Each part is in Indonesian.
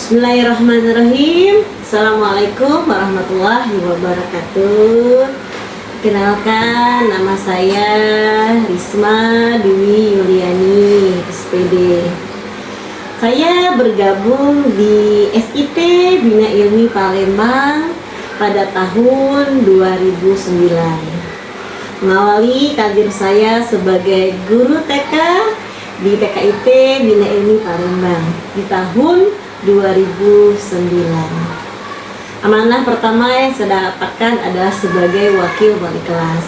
Bismillahirrahmanirrahim. Assalamualaikum warahmatullahi wabarakatuh. Kenalkan, nama saya Risma Dwi Yuliani, SPD. Saya bergabung di SIT Bina Ilmi Palembang pada tahun 2009. Mengawali karir saya sebagai guru TK di TKIT Bina Ilmi Palembang di tahun 2009. Amanah pertama yang saya dapatkan adalah sebagai wakil wali kelas.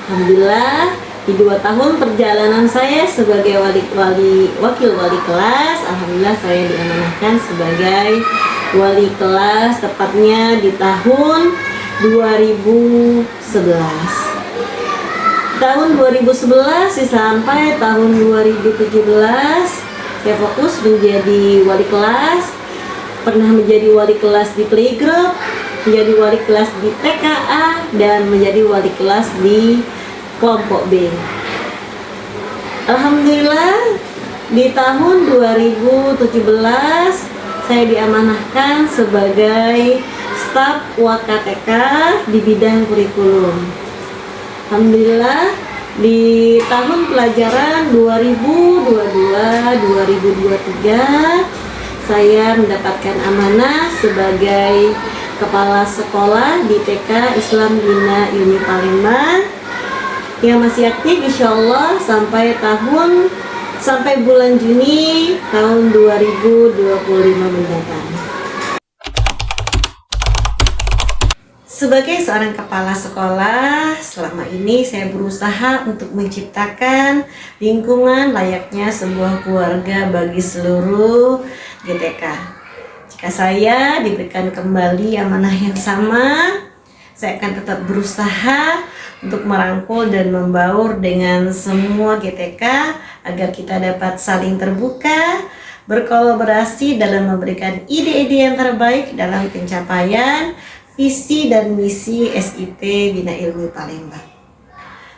Alhamdulillah, di 2 tahun perjalanan saya sebagai wakil wali kelas, alhamdulillah saya diamanahkan sebagai wali kelas tepatnya di tahun 2011. Tahun 2011 sampai tahun 2017 saya fokus menjadi wali kelas, pernah menjadi wali kelas di playgroup, menjadi wali kelas di TKA, dan menjadi wali kelas di kelompok B. Alhamdulillah, di tahun 2017 saya diamanahkan sebagai staf WKTK di bidang kurikulum. Alhamdulillah, di tahun pelajaran 2022-2023 saya mendapatkan amanah sebagai kepala sekolah di TK Islam Bina Ilmi Palembang yang masih aktif insya Allah sampai bulan Juni tahun 2025 mendatang. Sebagai seorang kepala sekolah, selama ini saya berusaha untuk menciptakan lingkungan layaknya sebuah keluarga bagi seluruh GTK. Jika saya diberikan kembali amanah yang sama, saya akan tetap berusaha untuk merangkul dan membaur dengan semua GTK agar kita dapat saling terbuka, berkolaborasi dalam memberikan ide-ide yang terbaik dalam pencapaian visi dan misi SIT Bina Ilmi Palembang.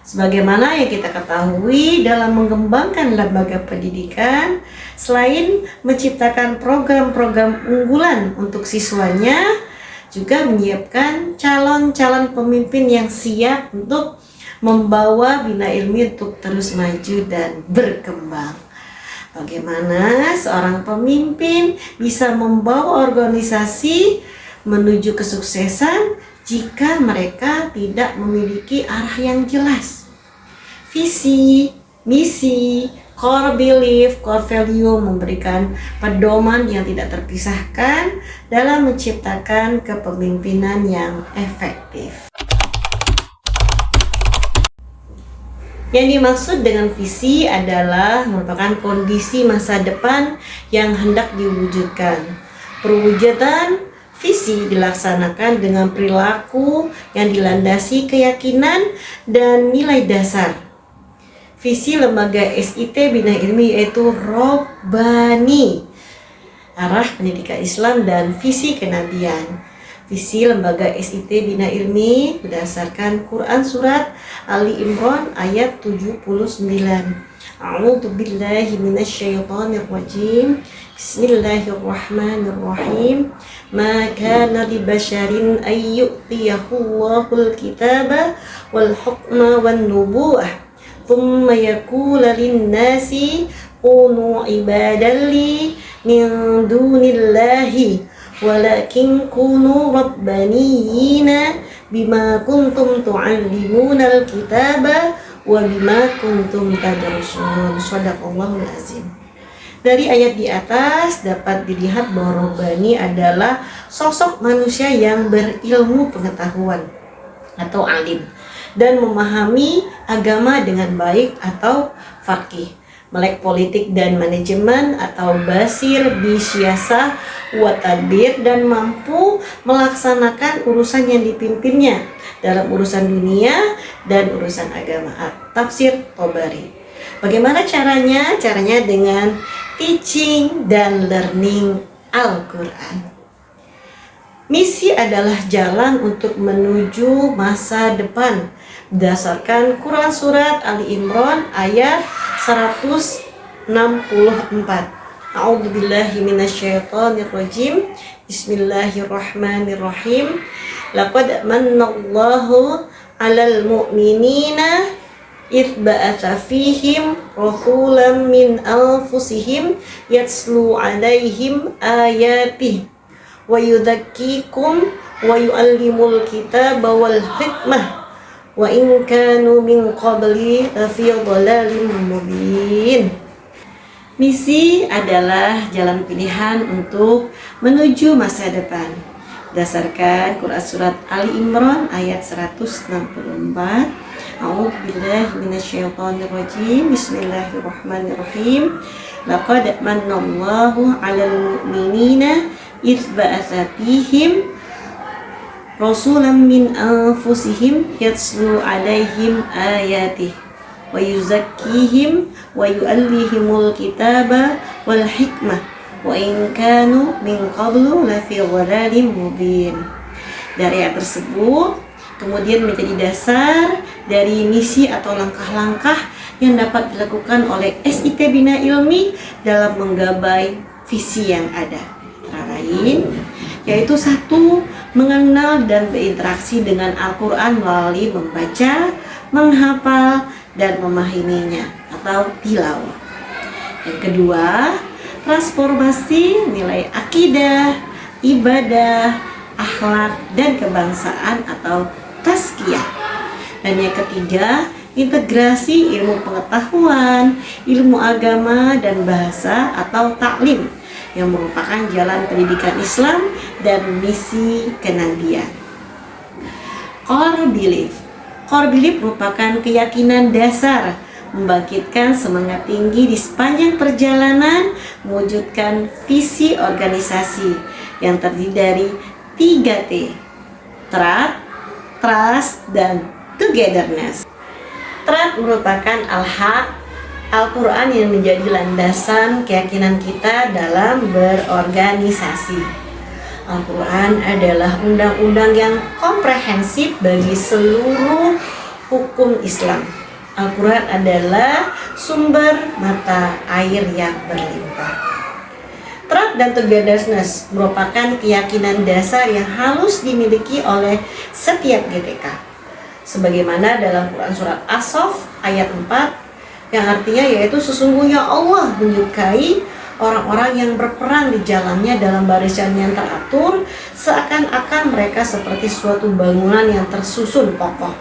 Sebagaimana yang kita ketahui, dalam mengembangkan lembaga pendidikan, selain menciptakan program-program unggulan untuk siswanya, juga menyiapkan calon-calon pemimpin yang siap untuk membawa Bina Ilmi untuk terus maju dan berkembang. Bagaimana seorang pemimpin bisa membawa organisasi menuju kesuksesan jika mereka tidak memiliki arah yang jelas. Visi, misi, core belief, core value memberikan pedoman yang tidak terpisahkan dalam menciptakan kepemimpinan yang efektif. Yang dimaksud dengan visi adalah merupakan kondisi masa depan yang hendak diwujudkan. Perwujudan visi dilaksanakan dengan perilaku yang dilandasi keyakinan dan nilai dasar. Visi lembaga SIT Bina Ilmi yaitu Robbani, arah pendidikan Islam dan visi kenabian. Visi lembaga SIT Bina Ilmi berdasarkan Quran Surat Ali Imran ayat 79. A'udzu billahi minasyaitonir rajim. Bismillahirrahmanirrahim. Ma kana li basharin ay yu'tiyahu Allahul kitaba wal hukma wan nubuwah thumma yaqula lin-nasi kunu ibadan li min dunillahi walakin kunu rabbaniyina bima kuntum tu'allimunal kitaba wa bima kuntum tadrusun. Shadaqallahul azim. Dari ayat di atas dapat dilihat bahwa Robbani adalah sosok manusia yang berilmu pengetahuan atau alim dan memahami agama dengan baik atau faqih, melek politik dan manajemen atau basir bisyasah wa tadbir, dan mampu melaksanakan urusan yang dipimpinnya dalam urusan dunia dan urusan agama. Tafsir Tobari. Bagaimana caranya? Caranya dengan teaching dan learning Al-Quran. Misi adalah jalan untuk menuju masa depan berdasarkan Quran Surat Ali Imran ayat 164. A'udzubillahi minasyaitonirrajim. Bismillahirrahmanirrahim. Laqad mannallahu 'alal mu'minina idh ba'atsa fihim rasulan min anfusihim yatslu 'alaihim ayatihi wa yudzakikum wa yu'allimul kitaba wal hikmah wa in kanu min qabli lafi dhalalin mubin. Misi adalah jalan pilihan untuk menuju masa depan. Berdasarkan Quran Surat Ali Imran ayat 164. A'udzubillahi minasyaitonirrajim. Bismillahirrahmanirrahim. Laqad mannallahu 'alal mu'minina idz ba'atsa fihim rasulan min anfusihim yatslu 'alaihim ayatihi wa yuzakkihim wa yu'allihimul kitaba wal hikmah wa in kanu min qablu lafi dhalalin mubin. Dari ayat tersebut kemudian menjadi dasar dari misi atau langkah-langkah yang dapat dilakukan oleh SIT Bina Ilmi dalam menggapai visi yang ada. Antara lain yaitu 1. Mengenal dan berinteraksi dengan Al-Quran melalui membaca, menghafal, dan memahaminya atau tilawah. Yang kedua, transformasi nilai akidah, ibadah, akhlak, dan kebangsaan atau tazkiyah. Dan yang ketiga, integrasi ilmu pengetahuan, ilmu agama, dan bahasa atau taklim yang merupakan jalan pendidikan Islam dan misi kenabian. Core belief. Core belief merupakan keyakinan dasar membangkitkan semangat tinggi di sepanjang perjalanan mewujudkan visi organisasi yang terdiri dari 3T: trust, dan togetherness. Trust merupakan al-haq, Al-Quran yang menjadi landasan keyakinan kita dalam berorganisasi. Al-Quran adalah undang-undang yang komprehensif bagi seluruh hukum Islam. Al-Quran adalah sumber mata air yang berlimpah. Trust dan togetherness merupakan keyakinan dasar yang harus dimiliki oleh setiap GTK. Sebagaimana dalam Quran Surat As-Saff ayat 4 yang artinya yaitu sesungguhnya Allah menyukai orang-orang yang berperang di jalannya dalam barisan yang teratur, seakan-akan mereka seperti suatu bangunan yang tersusun kokoh.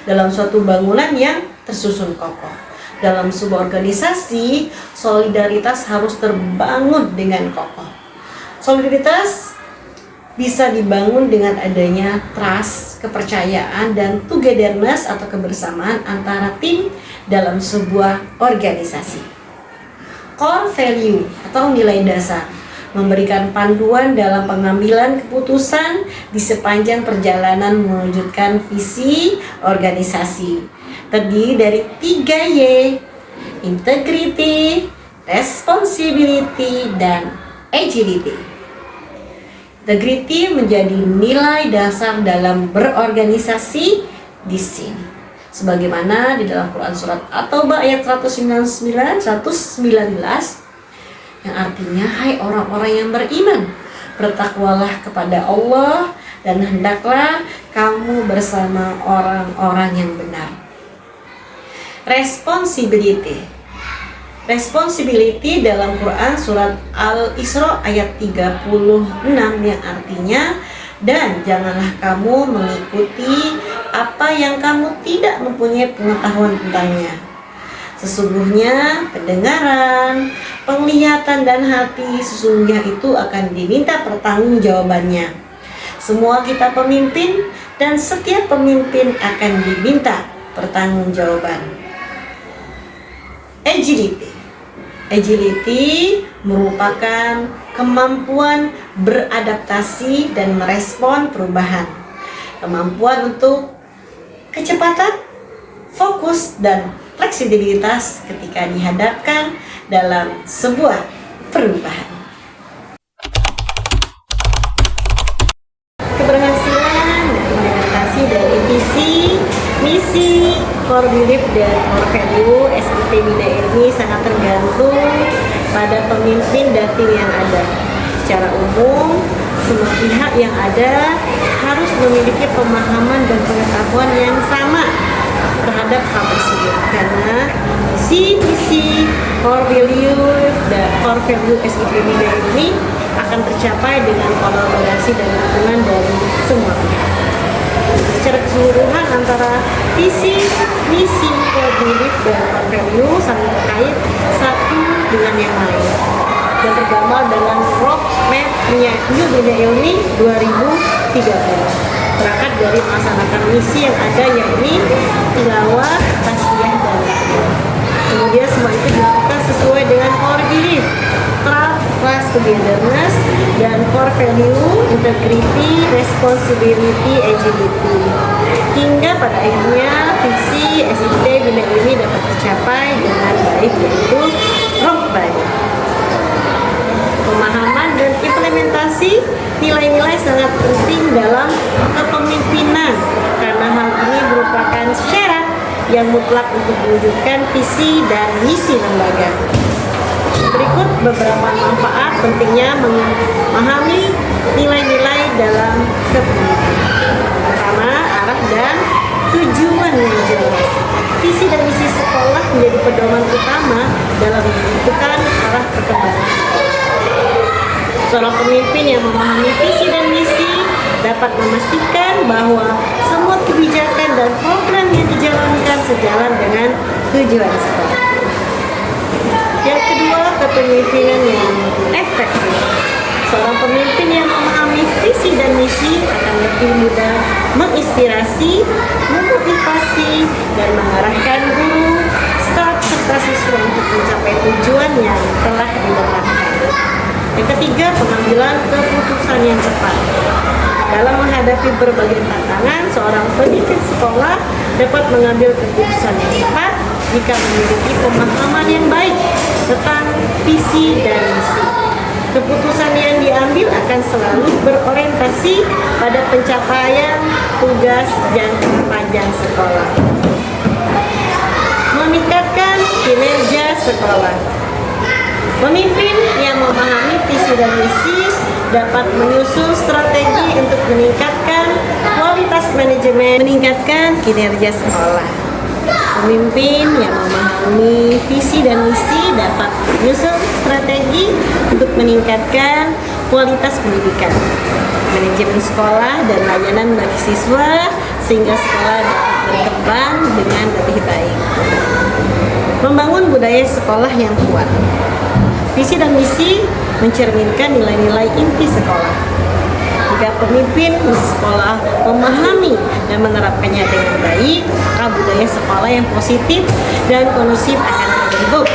Dalam suatu bangunan yang tersusun kokoh. Dalam sebuah organisasi, solidaritas harus terbangun dengan kokoh. Solidaritas bisa dibangun dengan adanya trust, kepercayaan, dan togetherness atau kebersamaan antara tim dalam sebuah organisasi. Core value atau nilai dasar memberikan panduan dalam pengambilan keputusan di sepanjang perjalanan mewujudkan visi organisasi. Terdiri dari 3Y: integrity, responsibility, dan agility. Integrity menjadi nilai dasar dalam berorganisasi di sini. Sebagaimana di dalam Quran Surat At-Taubah ayat 119 yang artinya, hai orang-orang yang beriman, bertakwalah kepada Allah dan hendaklah kamu bersama orang-orang yang benar. Responsibility dalam Quran Surat Al-Isra ayat 36 yang artinya, dan janganlah kamu mengikuti apa yang kamu tidak mempunyai pengetahuan tentangnya. Sesungguhnya pendengaran, penglihatan, dan hati sesungguhnya itu akan diminta pertanggungjawabannya. Semua kita pemimpin dan setiap pemimpin akan diminta pertanggungjawaban. Agility merupakan kemampuan beradaptasi dan merespon perubahan. Kemampuan untuk kecepatan, fokus, dan fleksibilitas ketika dihadapkan dalam sebuah perubahan. Keberhasilan dan implementasi dari visi, misi, core belief dan core value SIP Bina ini sangat tergantung pada pemimpin dan tim yang ada. Secara umum, semua pihak yang ada harus memiliki pemahaman dan pengetahuan yang sama terhadap hal tersebut, karena visi, core value dan core value SIP Bina ini akan tercapai dengan kolaborasi dan dukungan dari semua pihak. Secara keseluruhan antara visi, misi, core belief dan core value saling terkait satu dengan yang lain dan tergambar dalam roadmap-nya New Bina Ilmi 2030. Berangkat dari melaksanakan misi yang ada, yakni tilawah, tasbih, dan dakwah. Kemudian semua itu dilakukan sesuai dengan core belief, trust, togetherness, dan core value, integrity, responsibility, agility. Hingga pada akhirnya visi SIP Bina Ilmi dapat tercapai dengan baik, yaitu Robbani. Pemahaman dan implementasi nilai-nilai sangat penting dalam kepemimpinan, karena hal ini merupakan syarat yang mutlak untuk mewujudkan visi dan misi lembaga. Berikut beberapa manfaat pentingnya memahami nilai-nilai dalam kepemimpinan. Pertama, arah dan tujuan yang jelas. Visi dan misi sekolah menjadi pedoman utama dalam menentukan arah perkembangan sekolah. Seorang pemimpin yang memahami visi dan misi dapat memastikan bahwa semua kebijakan dan program yang dijalankan sejalan dengan tujuan sekolah. Yang kedua, kepemimpinan yang efektif. Seorang pemimpin yang memahami visi dan misi akan lebih mudah menginspirasi, memotivasi, dan mengarahkan guru, staf, serta siswa untuk mencapai tujuan yang telah ditetapkan. Yang ketiga, pengambilan keputusan yang cepat. Dalam menghadapi berbagai tantangan, seorang pemimpin sekolah dapat mengambil keputusan yang cepat jika memiliki pemahaman yang baik tentang visi dan misi. Keputusan yang diambil akan selalu berorientasi pada pencapaian tugas jangka panjang sekolah. Meningkatkan kinerja sekolah. Pemimpin yang memahami visi dan misi dapat menyusun strategi untuk meningkatkan kualitas manajemen, meningkatkan kinerja sekolah. Pemimpin yang memahami visi dan misi dapat menyusun strategi untuk meningkatkan kualitas pendidikan, manajemen sekolah, dan layanan bagi siswa sehingga sekolah dapat berkembang dengan lebih baik. Membangun budaya sekolah yang kuat. Visi dan misi mencerminkan nilai-nilai inti sekolah. Jika pemimpin sekolah memahami dan menerapkannya dengan baik, maka budaya sekolah yang positif dan kondusif akan terbentuk.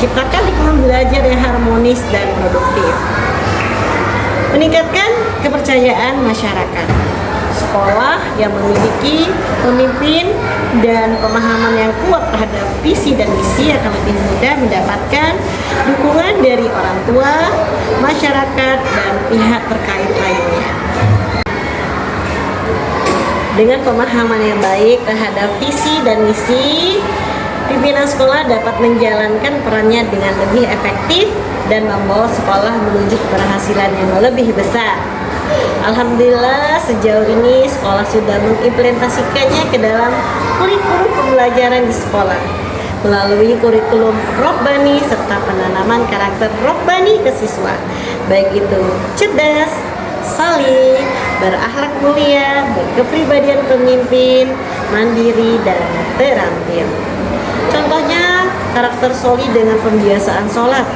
Ciptakan lingkungan belajar yang harmonis dan produktif. Meningkatkan kepercayaan masyarakat. Sekolah yang memiliki pemimpin dan pemahaman yang kuat terhadap visi dan misi akan lebih mudah mendapatkan dukungan dari orang tua, masyarakat, dan pihak terkait lainnya. Dengan pemahaman yang baik terhadap visi dan misi, pimpinan sekolah dapat menjalankan perannya dengan lebih efektif dan membawa sekolah menuju keberhasilan yang lebih besar. Alhamdulillah, sejauh ini sekolah sudah mengimplementasikannya ke dalam kurikulum pembelajaran di sekolah melalui kurikulum Robbani serta penanaman karakter Robbani ke siswa, baik itu cerdas, saleh, berakhlak mulia, berkepribadian pemimpin, mandiri, dan terampil. Contohnya, karakter soli dengan pembiasaan sholat,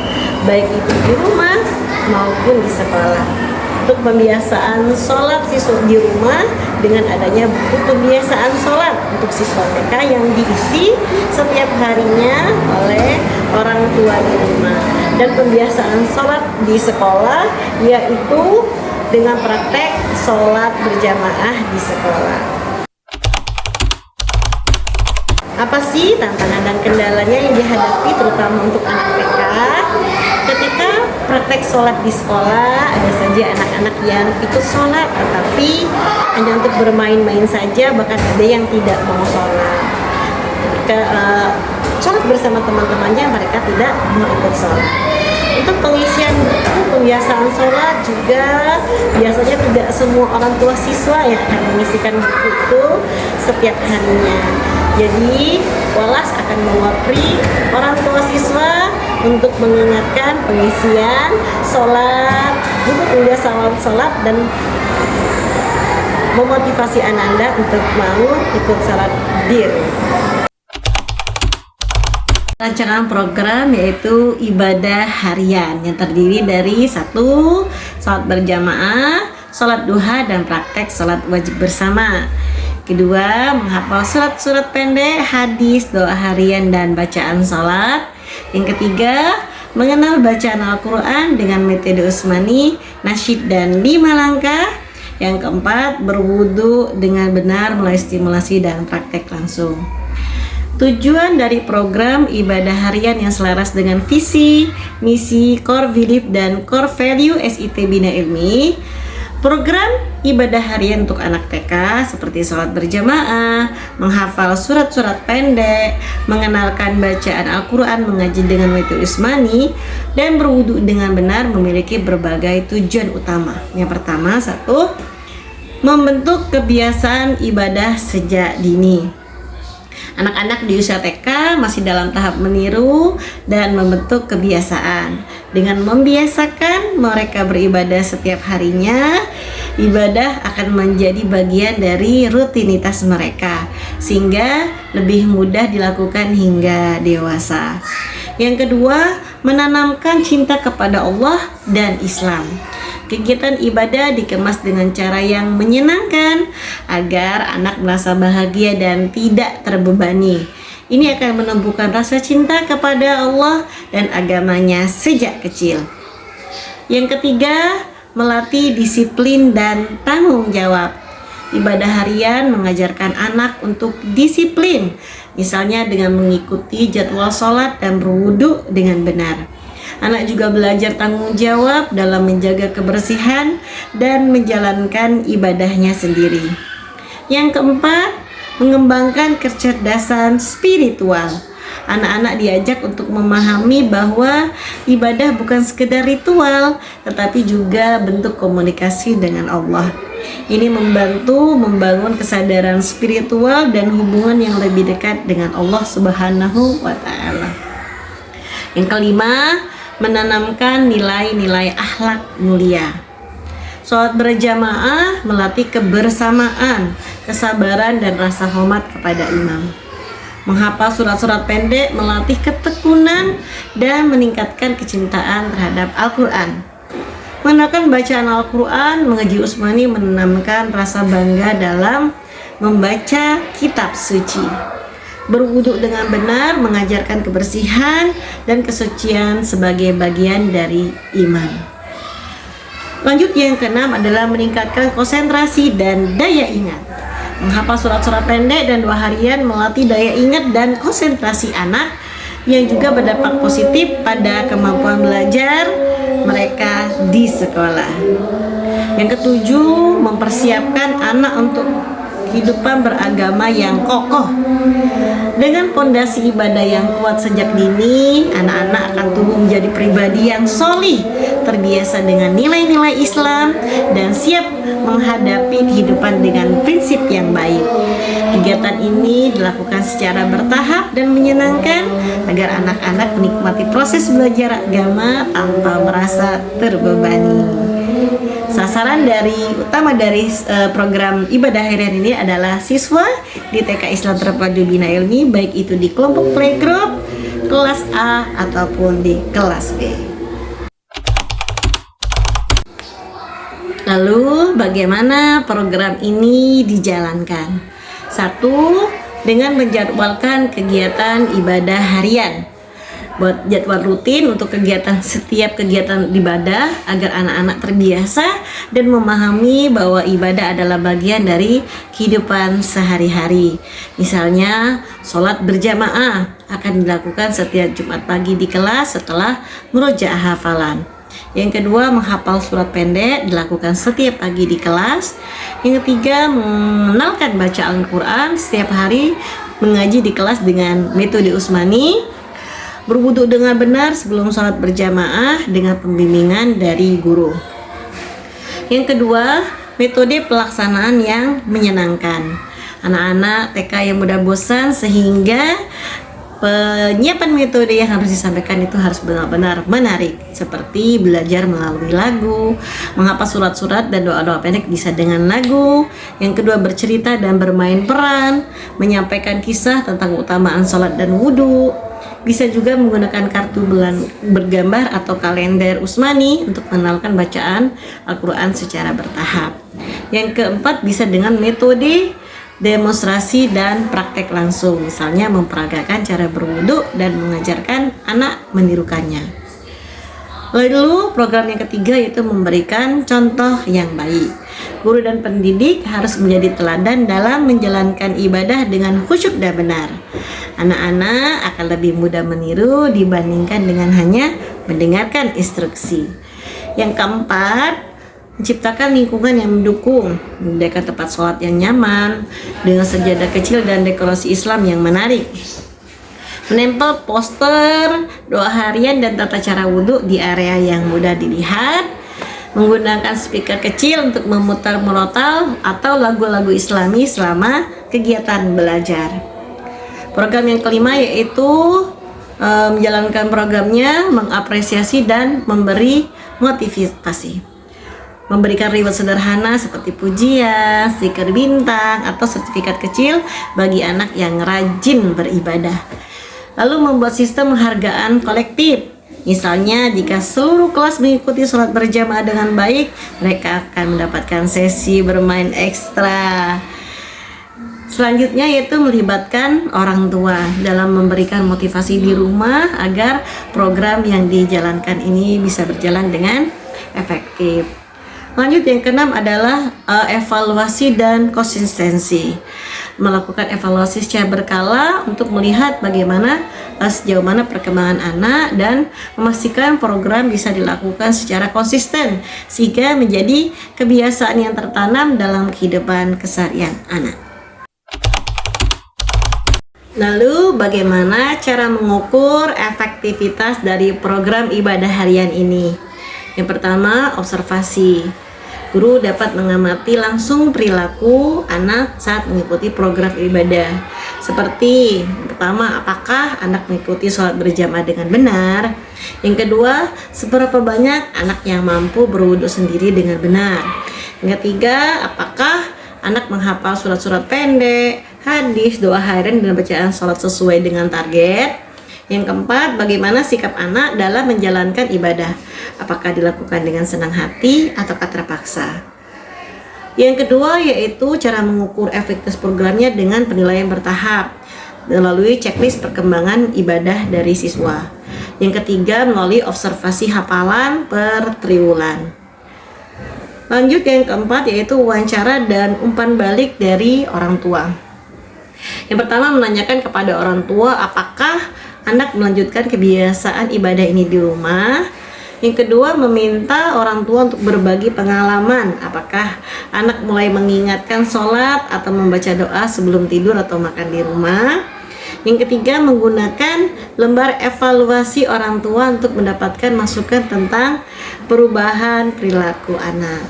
baik itu di rumah maupun di sekolah. Untuk pembiasaan sholat siswa di rumah dengan adanya buku pembiasaan sholat untuk siswa TK yang diisi setiap harinya oleh orang tua di rumah, dan pembiasaan sholat di sekolah yaitu dengan praktek sholat berjamaah di sekolah. Apa sih tantangan dan kendalanya yang dihadapi terutama untuk anak TK? Ketika praktek sholat di sekolah, ada saja anak-anak yang ikut sholat tetapi hanya untuk bermain-main saja, bahkan ada yang tidak mau sholat. ketika sholat bersama teman-temannya mereka tidak mau ikut sholat. Untuk pengisian buku pembiasaan sholat juga biasanya tidak semua orang tua siswa yang akan mengisikan buku itu setiap harinya. Jadi Walas akan mewakili orang tua siswa untuk mengingatkan pengisian sholat, buku pembiasaan sholat, dan memotivasi anak Anda untuk mau ikut sholat dir. Rancangan program yaitu ibadah harian yang terdiri dari 1. Sholat berjamaah, sholat duha, dan praktek sholat wajib bersama. 2. Menghafal surat-surat pendek, hadis, doa harian, dan bacaan sholat. Yang 3. Mengenal bacaan Al-Quran dengan metode Utsmani, nasyid, dan 5 langkah. Yang 4. Berwudu dengan benar melalui stimulasi dan praktek langsung. Tujuan dari program ibadah harian yang selaras dengan visi, misi, core belief, dan core value SIT Bina Ilmi. Program ibadah harian untuk anak TK seperti sholat berjamaah, menghafal surat-surat pendek, mengenalkan bacaan Al-Quran, mengaji dengan metode Utsmani, dan berwudu dengan benar memiliki berbagai tujuan utama. Yang pertama, 1. Membentuk kebiasaan ibadah sejak dini. Anak-anak di usia TK masih dalam tahap meniru dan membentuk kebiasaan. Dengan membiasakan mereka beribadah setiap harinya, ibadah akan menjadi bagian dari rutinitas mereka, sehingga lebih mudah dilakukan hingga dewasa. Yang kedua, menanamkan cinta kepada Allah dan Islam. Kegiatan ibadah dikemas dengan cara yang menyenangkan agar anak merasa bahagia dan tidak terbebani. Ini akan menumbuhkan rasa cinta kepada Allah dan agamanya sejak kecil. Yang ketiga, melatih disiplin dan tanggung jawab. Ibadah harian mengajarkan anak untuk disiplin, misalnya dengan mengikuti jadwal sholat dan berwudu dengan benar. Anak juga belajar tanggung jawab dalam menjaga kebersihan dan menjalankan ibadahnya sendiri. Yang keempat, mengembangkan kecerdasan spiritual. Anak-anak diajak untuk memahami bahwa ibadah bukan sekedar ritual, tetapi juga bentuk komunikasi dengan Allah. Ini membantu membangun kesadaran spiritual dan hubungan yang lebih dekat dengan Allah Subhanahu wa Ta'ala. Yang kelima, menanamkan nilai-nilai akhlak mulia. Sholat berjamaah melatih kebersamaan, kesabaran, dan rasa hormat kepada imam. Menghafal surat-surat pendek melatih ketekunan dan meningkatkan kecintaan terhadap Al-Quran. Mengenalkan bacaan Al-Quran, mengaji Utsmani menanamkan rasa bangga dalam membaca kitab suci. Berwudu dengan benar mengajarkan kebersihan dan kesucian sebagai bagian dari iman. Lanjut, yang keenam adalah meningkatkan konsentrasi dan daya ingat. Menghafal surat-surat pendek dan doa harian melatih daya ingat dan konsentrasi anak, yang juga berdampak positif pada kemampuan belajar mereka di sekolah. Yang ketujuh, mempersiapkan anak untuk kehidupan beragama yang kokoh. Dengan pondasi ibadah yang kuat sejak dini, anak-anak akan tumbuh menjadi pribadi yang solih, terbiasa dengan nilai-nilai Islam, dan siap menghadapi kehidupan dengan prinsip yang baik. Kegiatan ini dilakukan secara bertahap dan menyenangkan agar anak-anak menikmati proses belajar agama tanpa merasa terbebani. Sasaran utama dari program ibadah harian ini adalah siswa di TK Islam Terpadu Bina Ilmi, baik itu di kelompok playgroup, kelas A ataupun di kelas B. Lalu bagaimana program ini dijalankan? 1. Dengan menjadwalkan kegiatan ibadah harian. Buat jadwal rutin untuk setiap kegiatan ibadah agar anak-anak terbiasa dan memahami bahwa ibadah adalah bagian dari kehidupan sehari-hari. Misalnya, sholat berjamaah akan dilakukan setiap Jumat pagi di kelas setelah murojaah hafalan. Yang kedua, menghafal surat pendek dilakukan setiap pagi di kelas. Yang ketiga, mengenalkan baca Al-Quran setiap hari mengaji di kelas dengan metode Utsmani, berwudu dengan benar sebelum sholat berjamaah dengan pembimbingan dari guru. Yang kedua, metode pelaksanaan yang menyenangkan. Anak-anak TK yang mudah bosan, sehingga penyiapan metode yang harus disampaikan itu harus benar-benar menarik, seperti belajar melalui lagu, menghafal surat-surat dan doa-doa pendek bisa dengan lagu. Yang kedua, bercerita dan bermain peran, menyampaikan kisah tentang keutamaan sholat dan wudhu. Bisa juga menggunakan kartu bulan bergambar atau kalender Utsmani untuk mengenalkan bacaan Al-Quran secara bertahap. Yang keempat, bisa dengan metode demonstrasi dan praktek langsung, misalnya memperagakan cara berwudu dan mengajarkan anak menirukannya. Lalu program yang ketiga yaitu memberikan contoh yang baik. Guru dan pendidik harus menjadi teladan dalam menjalankan ibadah dengan khusyuk dan benar. Anak-anak akan lebih mudah meniru dibandingkan dengan hanya mendengarkan instruksi. Yang keempat, menciptakan lingkungan yang mendukung, menyediakan tempat sholat yang nyaman dengan sejadah kecil dan dekorasi Islam yang menarik. Menempel poster, doa harian dan tata cara wudhu di area yang mudah dilihat. Menggunakan speaker kecil untuk memutar murotal atau lagu-lagu Islami selama kegiatan belajar. Program yang kelima yaitu menjalankan programnya, mengapresiasi dan memberi motivasi. Memberikan reward sederhana seperti pujian, stiker bintang, atau sertifikat kecil bagi anak yang rajin beribadah. Lalu membuat sistem penghargaan kolektif. Misalnya jika seluruh kelas mengikuti sholat berjamaah dengan baik, mereka akan mendapatkan sesi bermain ekstra. Selanjutnya yaitu melibatkan orang tua dalam memberikan motivasi di rumah agar program yang dijalankan ini bisa berjalan dengan efektif. Lanjut, yang keenam adalah evaluasi dan konsistensi. Melakukan evaluasi secara berkala untuk melihat bagaimana sejauh mana perkembangan anak dan memastikan program bisa dilakukan secara konsisten sehingga menjadi kebiasaan yang tertanam dalam kehidupan keseharian anak. Lalu bagaimana cara mengukur efektivitas dari program ibadah harian ini? Yang pertama, observasi. Guru dapat mengamati langsung perilaku anak saat mengikuti program ibadah. Seperti pertama, apakah anak mengikuti sholat berjamaah dengan benar? Yang kedua, seberapa banyak anak yang mampu berwudu sendiri dengan benar? Yang ketiga, apakah anak menghafal surat-surat pendek, hadis, doa harian dan bacaan sholat sesuai dengan target? Yang keempat, bagaimana sikap anak dalam menjalankan ibadah? Apakah dilakukan dengan senang hati atau terpaksa? Yang kedua yaitu cara mengukur efektivitas programnya dengan penilaian bertahap melalui checklist perkembangan ibadah dari siswa. Yang ketiga, melalui observasi hafalan per triwulan. Lanjut, yang keempat yaitu wawancara dan umpan balik dari orang tua. Yang pertama, menanyakan kepada orang tua apakah anak melanjutkan kebiasaan ibadah ini di rumah. Yang kedua, meminta orang tua untuk berbagi pengalaman. Apakah anak mulai mengingatkan sholat atau membaca doa sebelum tidur atau makan di rumah. Yang ketiga, menggunakan lembar evaluasi orang tua untuk mendapatkan masukan tentang perubahan perilaku anak.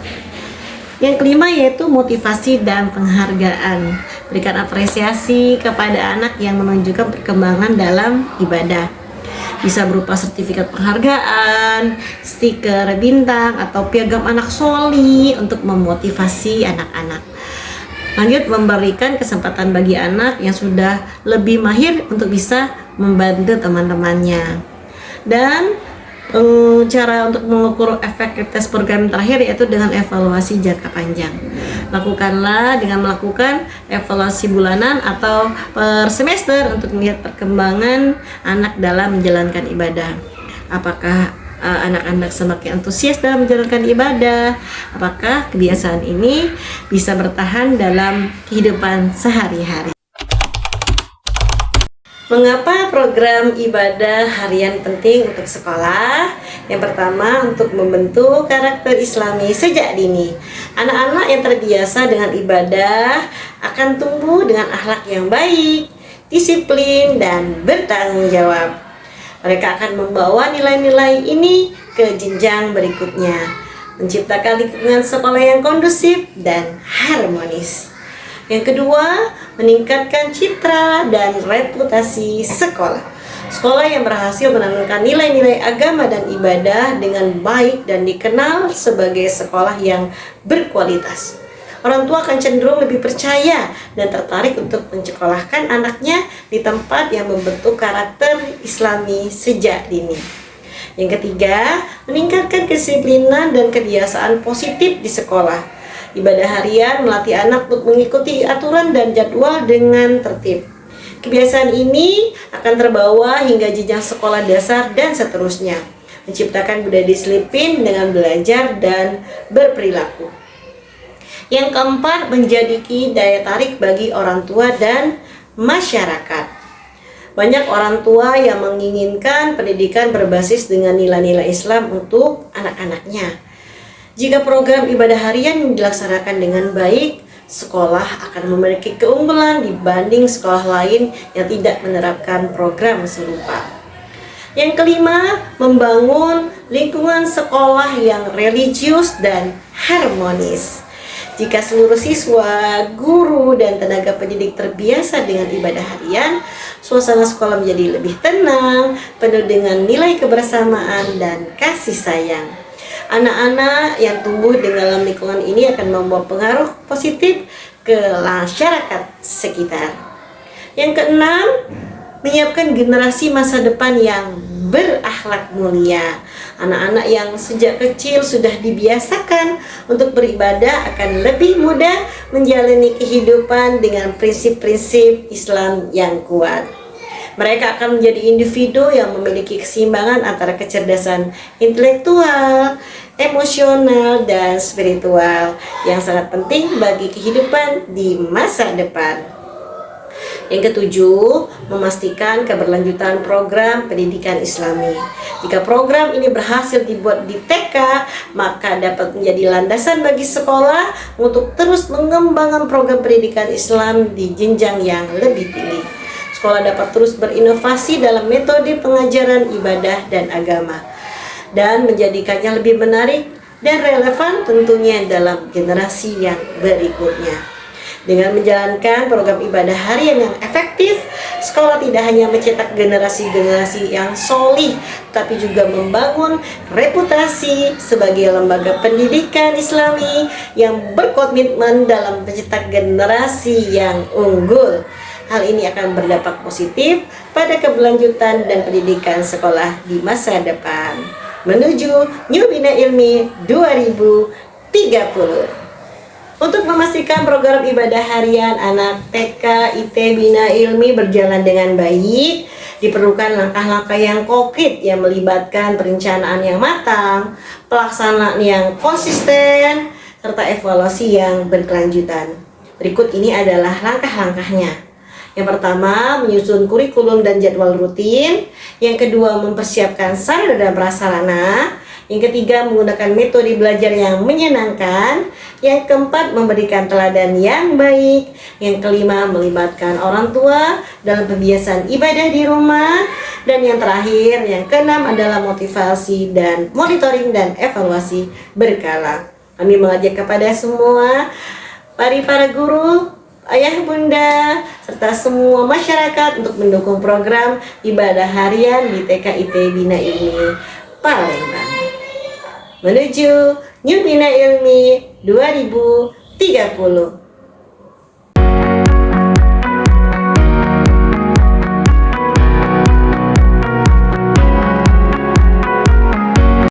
Yang kelima yaitu motivasi dan penghargaan. Berikan apresiasi kepada anak yang menunjukkan perkembangan dalam ibadah. Bisa berupa sertifikat penghargaan, stiker bintang, atau piagam anak soli untuk memotivasi anak-anak. Lanjut, memberikan kesempatan bagi anak yang sudah lebih mahir untuk bisa membantu teman-temannya. Dan cara untuk mengukur efektivitas program terakhir yaitu dengan evaluasi jangka panjang. Lakukanlah dengan melakukan evaluasi bulanan atau per semester untuk melihat perkembangan anak dalam menjalankan ibadah. Apakah anak-anak semakin antusias dalam menjalankan ibadah? Apakah kebiasaan ini bisa bertahan dalam kehidupan sehari-hari? Mengapa program ibadah harian penting untuk sekolah? Yang pertama, untuk membentuk karakter Islami sejak dini. Anak-anak yang terbiasa dengan ibadah akan tumbuh dengan akhlak yang baik, disiplin, dan bertanggung jawab. Mereka akan membawa nilai-nilai ini ke jenjang berikutnya, menciptakan lingkungan sekolah yang kondusif dan harmonis. Yang kedua, meningkatkan citra dan reputasi sekolah. Sekolah yang berhasil menanamkan nilai-nilai agama dan ibadah dengan baik dan dikenal sebagai sekolah yang berkualitas. Orang tua akan cenderung lebih percaya dan tertarik untuk menyekolahkan anaknya di tempat yang membentuk karakter Islami sejak dini. Yang ketiga, meningkatkan kedisiplinan dan kebiasaan positif di sekolah. Ibadah harian melatih anak untuk mengikuti aturan dan jadwal dengan tertib. Kebiasaan ini akan terbawa hingga jenjang sekolah dasar dan seterusnya, menciptakan budaya disiplin dengan belajar dan berperilaku. Yang keempat, menjadi daya tarik bagi orang tua dan masyarakat. Banyak orang tua yang menginginkan pendidikan berbasis dengan nilai-nilai Islam untuk anak-anaknya. Jika program ibadah harian dilaksanakan dengan baik, sekolah akan memiliki keunggulan dibanding sekolah lain yang tidak menerapkan program serupa. Yang kelima, membangun lingkungan sekolah yang religius dan harmonis. Jika seluruh siswa, guru, dan tenaga pendidik terbiasa dengan ibadah harian, suasana sekolah menjadi lebih tenang, penuh dengan nilai kebersamaan dan kasih sayang. Anak-anak yang tumbuh di dalam lingkungan ini akan membawa pengaruh positif ke masyarakat sekitar. Yang keenam, menyiapkan generasi masa depan yang berakhlak mulia. Anak-anak yang sejak kecil sudah dibiasakan untuk beribadah akan lebih mudah menjalani kehidupan dengan prinsip-prinsip Islam yang kuat. Mereka akan menjadi individu yang memiliki keseimbangan antara kecerdasan intelektual, emosional, dan spiritual yang sangat penting bagi kehidupan di masa depan. Yang ketujuh, memastikan keberlanjutan program pendidikan Islami. Jika program ini berhasil dibuat di TK, maka dapat menjadi landasan bagi sekolah untuk terus mengembangkan program pendidikan Islam di jenjang yang lebih tinggi. Sekolah dapat terus berinovasi dalam metode pengajaran ibadah dan agama, dan menjadikannya lebih menarik dan relevan tentunya dalam generasi yang berikutnya. Dengan menjalankan program ibadah harian yang efektif, sekolah tidak hanya mencetak generasi-generasi yang solih, tapi juga membangun reputasi sebagai lembaga pendidikan Islami yang berkomitmen dalam mencetak generasi yang unggul. Hal ini akan berdampak positif pada keberlanjutan dan pendidikan sekolah di masa depan menuju New Bina Ilmi 2030. Untuk memastikan program ibadah harian anak TK IT Bina Ilmi berjalan dengan baik, diperlukan langkah-langkah yang konkret yang melibatkan perencanaan yang matang, pelaksanaan yang konsisten, serta evaluasi yang berkelanjutan. Berikut ini adalah langkah-langkahnya. Yang pertama, menyusun kurikulum dan jadwal rutin. Yang kedua, mempersiapkan sarana dan prasarana. Yang ketiga, menggunakan metode belajar yang menyenangkan. Yang keempat, memberikan teladan yang baik. Yang kelima, melibatkan orang tua dalam kebiasaan ibadah di rumah. Dan yang terakhir, yang keenam adalah motivasi dan monitoring dan evaluasi berkala. Kami mengajak kepada semua para guru, ayah bunda, serta semua masyarakat untuk mendukung program ibadah harian di TK IT Bina Ilmi Palembang menuju New Bina Ilmi 2030.